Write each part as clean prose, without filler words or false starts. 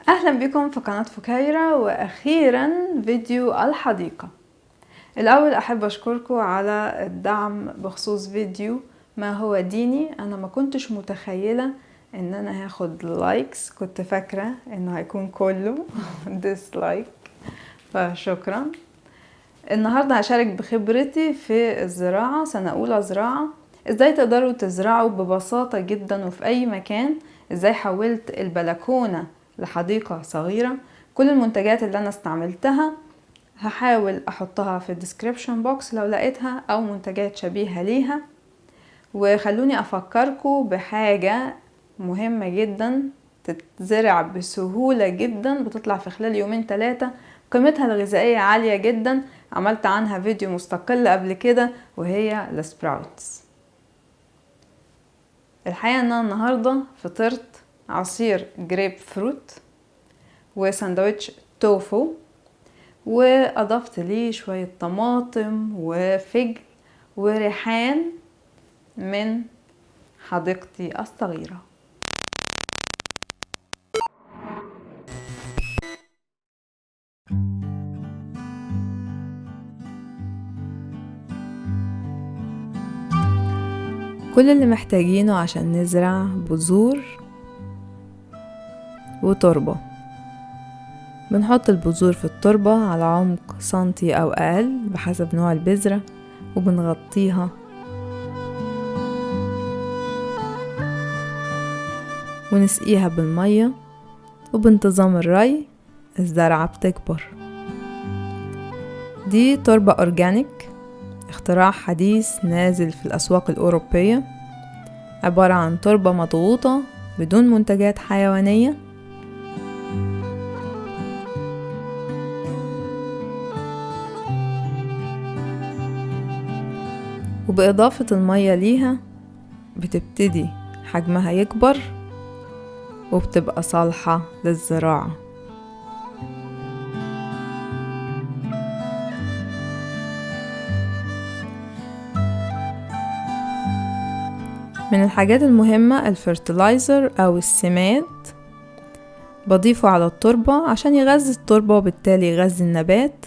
اهلا بكم في قناة فكاهيرة، واخيرا فيديو الحديقة. الاول احب اشكركم على الدعم بخصوص فيديو ما هو ديني. انا ما كنتش متخيلة ان انا هاخد لايكس، كنت فاكرة انه هيكون كله ديسلايك، فشكرا. النهاردة هشارك بخبرتي في الزراعة، سنة اولى زراعة. ازاي تقدروا تزرعوا ببساطة جدا وفي اي مكان. ازاي حولت البلكونة لحديقة صغيرة. كل المنتجات اللي انا استعملتها هحاول احطها في الديسكريبشن بوكس لو لقيتها، او منتجات شبيهة ليها. وخلوني افكركم بحاجة مهمة جدا تتزرع بسهولة جدا، بتطلع في خلال يومين 3، قيمتها الغذائية عالية جدا. عملت عنها فيديو مستقل قبل كده، وهي السبراوتس. الحقيقة ان انا النهاردة فطرت عصير جريب فروت وساندويتش توفو، واضفت ليه شوية طماطم وفجل وريحان من حديقتي الصغيرة. كل اللي محتاجينه عشان نزرع بذور وتربة. بنحط البذور في التربة على عمق سنتي أو أقل بحسب نوع البذرة، وبنغطيها ونسقيها بالمية، وبانتظام الري الزرعة بتكبر. دي تربة أورجانيك، اختراع حديث نازل في الأسواق الأوروبية. عبارة عن تربة مضغوطة بدون منتجات حيوانية، وبإضافة المية ليها بتبتدي حجمها يكبر وبتبقى صالحة للزراعة. من الحاجات المهمة الفرتلايزر أو السماد، بضيفه على التربة عشان يغذي التربة وبالتالي يغذي النبات،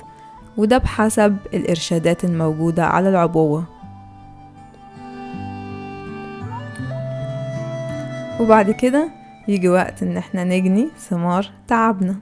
وده بحسب الإرشادات الموجودة على العبوة. وبعد كده يجي وقت ان احنا نجني ثمار تعبنا.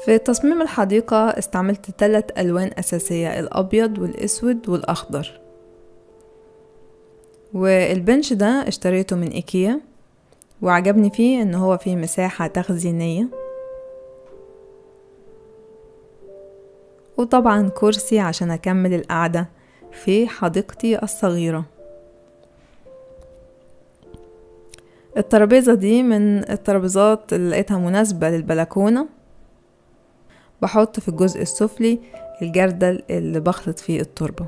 في تصميم الحديقة استعملت 3 ألوان أساسية، الأبيض والأسود والأخضر. والبنش ده اشتريته من إيكيا وعجبني فيه إن هو فيه مساحة تخزينية، وطبعا كرسي عشان أكمل القعدة في حديقتي الصغيرة. الترابيزة دي من الترابيزات اللي لقيتها مناسبة للبلكونة. بحط في الجزء السفلي الجردل اللي بخلط فيه التربة.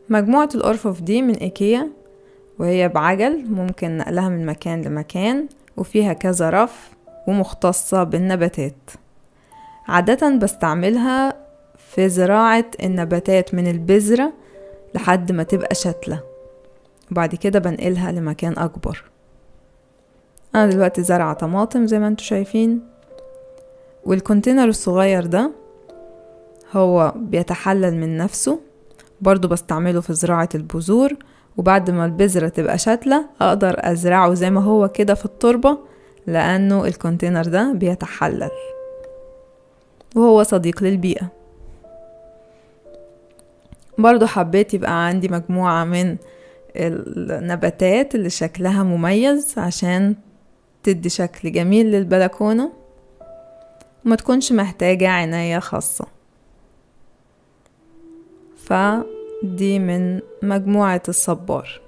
مجموعة الأرفف دي من إيكيا، وهي بعجل ممكن نقلها من مكان لمكان، وفيها كذا رف ومختصة بالنباتات. عادة بستعملها في زراعة النباتات من البذرة لحد ما تبقى شتلة، وبعد كده بنقلها لمكان أكبر. أنا دلوقتي زرعة طماطم زي ما انتوا شايفين، والكونتينر الصغير ده هو بيتحلل من نفسه. برضو بستعمله في زراعة البذور، وبعد ما البذرة تبقى شتلة أقدر أزرعه زي ما هو كده في التربة، لأنه الكونتينر ده بيتحلل وهو صديق للبيئة. برضو حبيت يبقى عندي مجموعة من النباتات اللي شكلها مميز عشان تدي شكل جميل للبلكونة وما تكونش محتاجة عناية خاصة. فدي من مجموعة الصبار.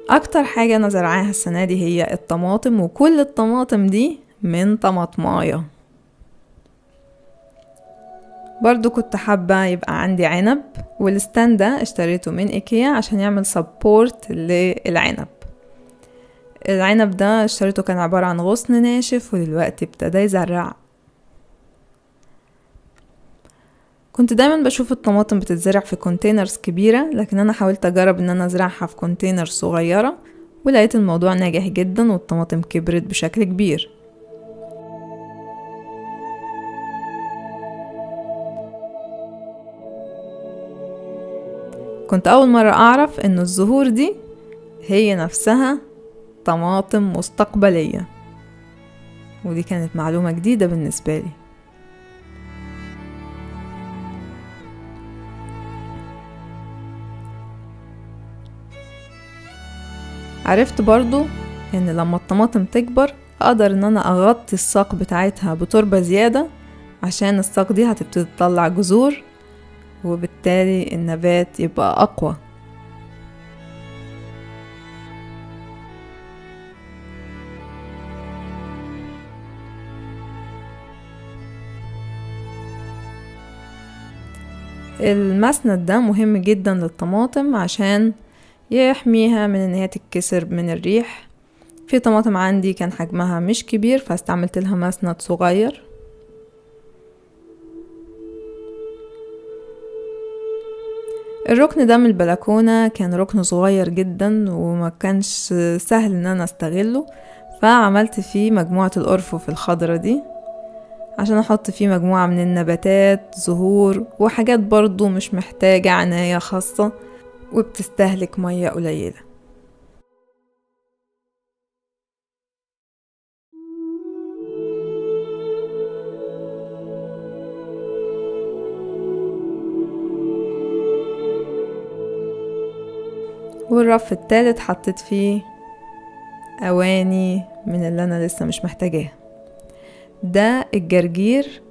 اكتر حاجة انا زرعاها السنة دي هي الطماطم، وكل الطماطم دي من طماطماية. برضو كنت حابة يبقى عندي عنب، والستاند ده اشتريته من ايكيا عشان يعمل سبورت للعنب. العنب ده اشتريته كان عبارة عن غصن ناشف، ودلوقتي ابتدى يزرع. كنت دايما بشوف الطماطم بتتزرع في كونتينرز كبيرة، لكن انا حاولت اجرب ان انا ازرعها في كونتينر صغيرة، ولقيت الموضوع ناجح جدا والطماطم كبرت بشكل كبير. كنت اول مرة اعرف ان الزهور دي هي نفسها طماطم مستقبلية، ودي كانت معلومة جديدة بالنسبة لي. عرفت برضو ان لما الطماطم تكبر اقدر ان انا اغطي الساق بتاعتها بتربة زيادة، عشان الساق دي هتبتدي تطلع جذور، وبالتالي النبات يبقى اقوى. المسند ده مهم جدا للطماطم عشان يحميها من ان هي تتكسر من الريح. في طماطم عندي كان حجمها مش كبير فاستعملت لها مسند صغير. الركن ده من البلكونة كان ركن صغير جدا وما كانش سهل ان انا استغله، فعملت فيه مجموعة الأرفف الخضرة دي عشان احط فيه مجموعة من النباتات، زهور وحاجات برضو مش محتاجة عناية خاصة وبتستهلك مية قليلة. والرف التالت حطيت فيه أواني من اللي أنا لسه مش محتاجاها. ده الجرجير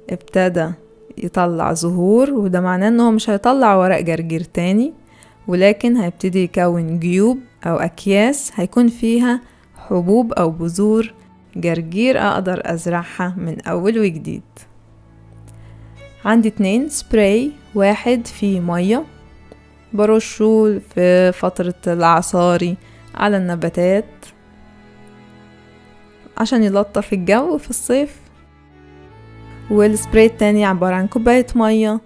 ابتدى يطلع زهور، وده معناه انه مش هيطلع ورق جرجير تاني، ولكن هيبتدي يكون جيوب او اكياس هيكون فيها حبوب او بذور جرجير اقدر ازرعها من اول وجديد. عندي 2 سبراي، واحد فيه مية برشه في فترة العصاري على النباتات عشان يلطف الجو في الصيف، والسبراي التاني عبارة عن كوباية مية،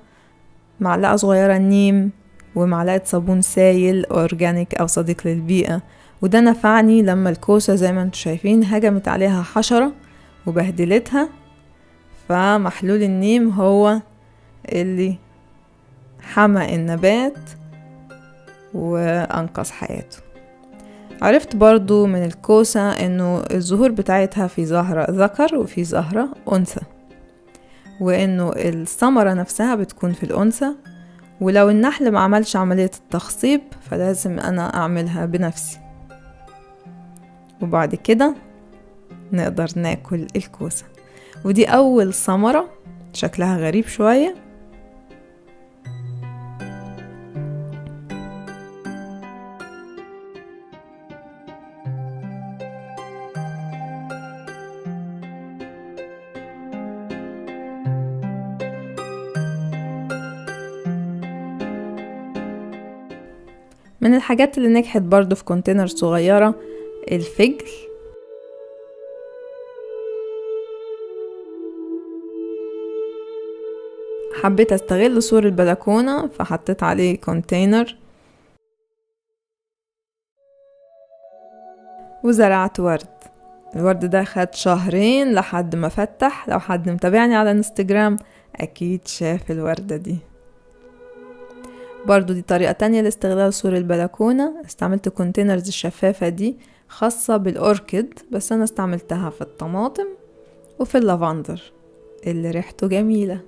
معلقة صغيرة نيم، ومعلقة صابون سايل أورجانيك أو صديق للبيئة. وده نفعني لما الكوسة زي ما انتوا شايفين هجمت عليها حشرة وبهدلتها، فمحلول النيم هو اللي حمى النبات وأنقذ حياته. عرفت برضو من الكوسة انه الزهور بتاعتها في زهرة ذكر وفي زهرة انثى، وانه الثمرة نفسها بتكون في الانثى، ولو النحل ما عملش عملية التخصيب فلازم انا اعملها بنفسي. وبعد كده نقدر ناكل الكوسة. ودي اول ثمرة، شكلها غريب شوية. من الحاجات اللي نجحت برضو في كونتينر صغيرة الفجل. حبيت استغل سور البلكونة فحطيت عليه كونتينر وزرعت ورد. الورد ده خد شهرين لحد ما فتح. لو حد متابعني على انستجرام اكيد شاف الوردة دي. برضو دي طريقة تانية لاستغلال سور البلكونة. استعملت كونتينرز الشفافة دي خاصة بالأوركيد، بس أنا استعملتها في الطماطم وفي اللافندر اللي ريحته جميلة.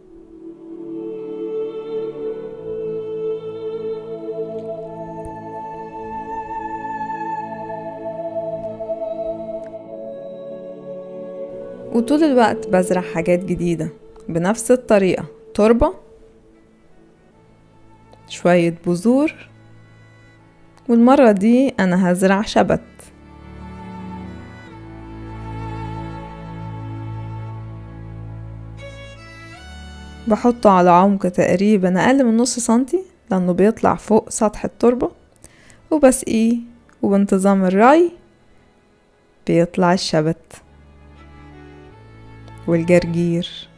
وطول الوقت بزرع حاجات جديدة بنفس الطريقة، تربة، شوية بذور، والمرة دي أنا هزرع شبت. بحطه على عمق تقريبا أقل من نص سنتي لأنه بيطلع فوق سطح التربة، وبسقيه، وبانتظام الري بيطلع الشبت والجرجير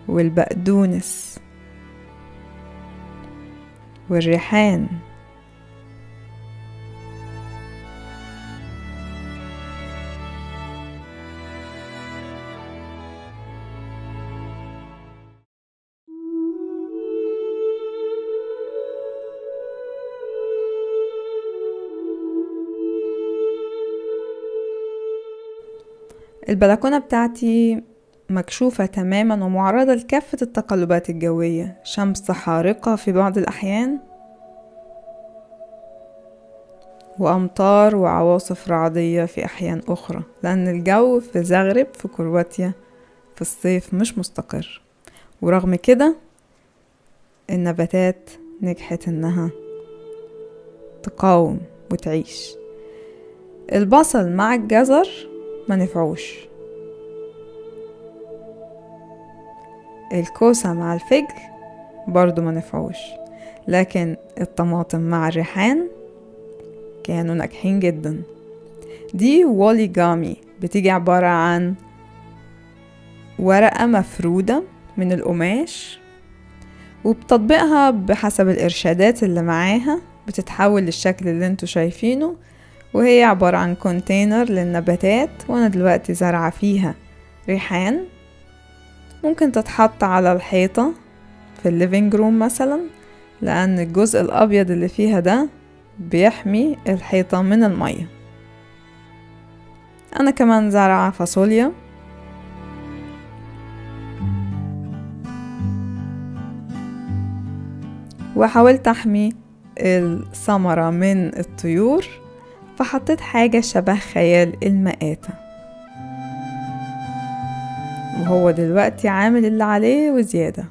والبقدونس والريحان. البلكونة بتاعتي مكشوفة تماما ومعرضة لكافة التقلبات الجوية، شمس حارقة في بعض الأحيان، وأمطار وعواصف رعدية في أحيان أخرى، لأن الجو في زغرب في كرواتيا في الصيف مش مستقر. ورغم كده النباتات نجحت إنها تقاوم وتعيش. البصل مع الجزر ما نفعوش، الكوسة مع الفجل برضو ما نفعوش، لكن الطماطم مع الريحان كانوا ناجحين جدا. دي واليجامي، بتيجي عبارة عن ورقة مفرودة من القماش، وبتطبيقها بحسب الإرشادات اللي معاها بتتحول للشكل اللي انتوا شايفينه، وهي عبارة عن كونتينر للنباتات. وانا دلوقتي زرعة فيها ريحان، ممكن تتحط على الحيطة في الليفينج روم مثلا، لأن الجزء الأبيض اللي فيها ده بيحمي الحيطة من المية. أنا كمان زرعة فاصوليا، وحاولت أحمي الثمرة من الطيور، فحطيت حاجة شبه خيال المآتة، وهو دلوقتي عامل اللي عليه وزيادة.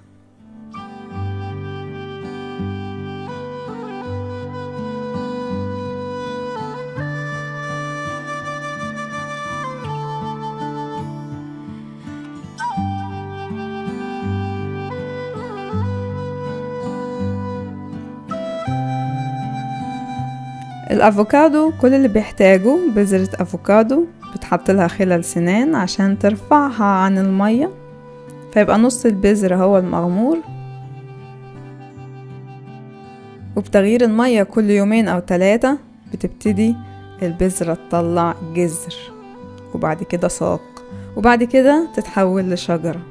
الافوكادو كل اللي بيحتاجه بذرة افوكادو، بتحط لها خلال سنان عشان ترفعها عن المية، فيبقى نص البذرة هو المغمور. وبتغيير المية كل 2 أو 3 بتبتدي البذرة تطلع جذر، وبعد كده ساق، وبعد كده تتحول لشجرة.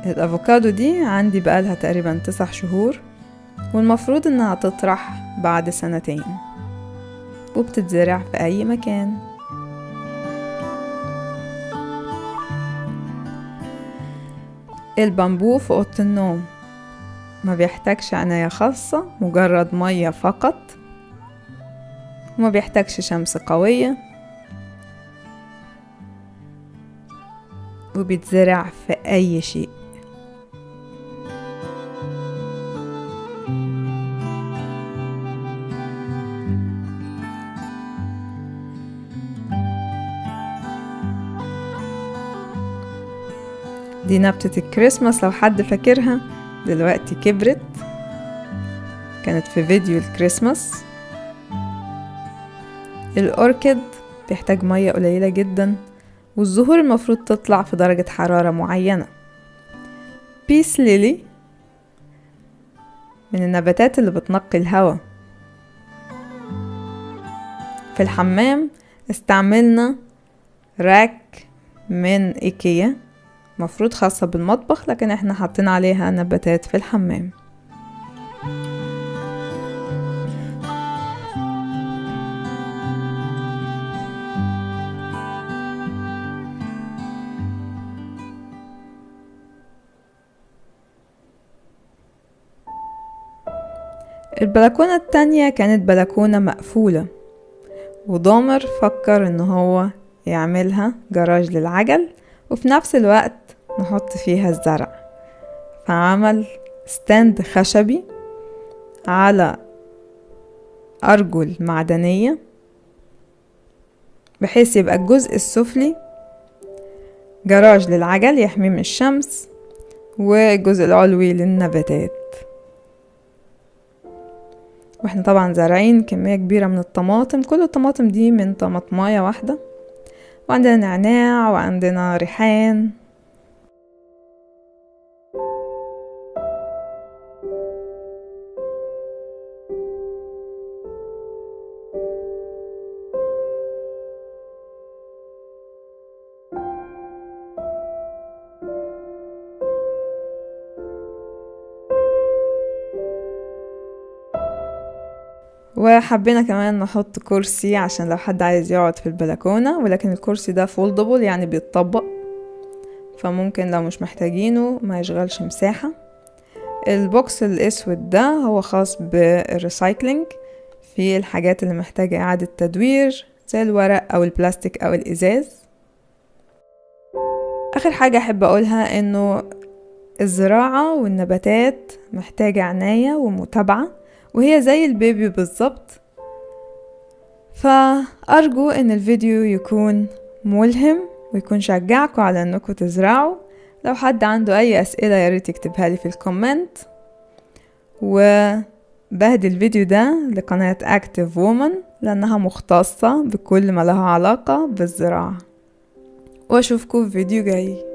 الافوكادو دي عندي بقالها تقريبا 9 شهور، والمفروض انها تطرح بعد 2 سنين. وبتتزرع في أي مكان. البامبو في أوضة النوم ما بيحتاجش عناية خاصة، مجرد مية فقط، وما بيحتاجش شمس قوية، وبيتزرع في أي شيء. دي نبتة الكريسماس لو حد فاكرها، دلوقتي كبرت، كانت في فيديو الكريسماس. الأوركيد بيحتاج مية قليلة جدا، والزهور المفروض تطلع في درجة حرارة معينة. بيس ليلي من النباتات اللي بتنقي الهواء. في الحمام استعملنا راك من إيكيا، مفروض خاصة بالمطبخ، لكن احنا حاطين عليها نباتات في الحمام. البلكونة التانية كانت بلكونة مقفولة، وضامر فكر ان هو يعملها جراج للعجل وفي نفس الوقت نحط فيها الزرع، فعمل ستاند خشبي على أرجل معدنية بحيث يبقى الجزء السفلي جراج للعجل يحميه من الشمس، والجزء العلوي للنباتات. واحنا طبعا زارعين كمية كبيرة من الطماطم، كل الطماطم دي من طماطماية واحدة، وعندنا نعناع وعندنا ريحان. وحبينا كمان نحط كرسي عشان لو حد عايز يقعد في البلكونة، ولكن الكرسي ده فولدبل يعني بيتطبق، فممكن لو مش محتاجينه ما يشغلش مساحة. البوكس الاسود ده هو خاص بالريسايكلينج في الحاجات اللي محتاجة اعادة تدوير زي الورق او البلاستيك او الازاز. اخر حاجة احب اقولها انه الزراعة والنباتات محتاجة عناية ومتابعة، وهي زي البيبي بالظبط. فأرجو ان الفيديو يكون ملهم ويكون شجعكم على انكم تزرعوا. لو حد عنده اي اسئلة ياريت يكتبها لي في الكومنت، وبهدي الفيديو ده لقناة Active Woman لانها مختصة بكل ما لها علاقة بالزراعة. واشوفكم في فيديو جاي.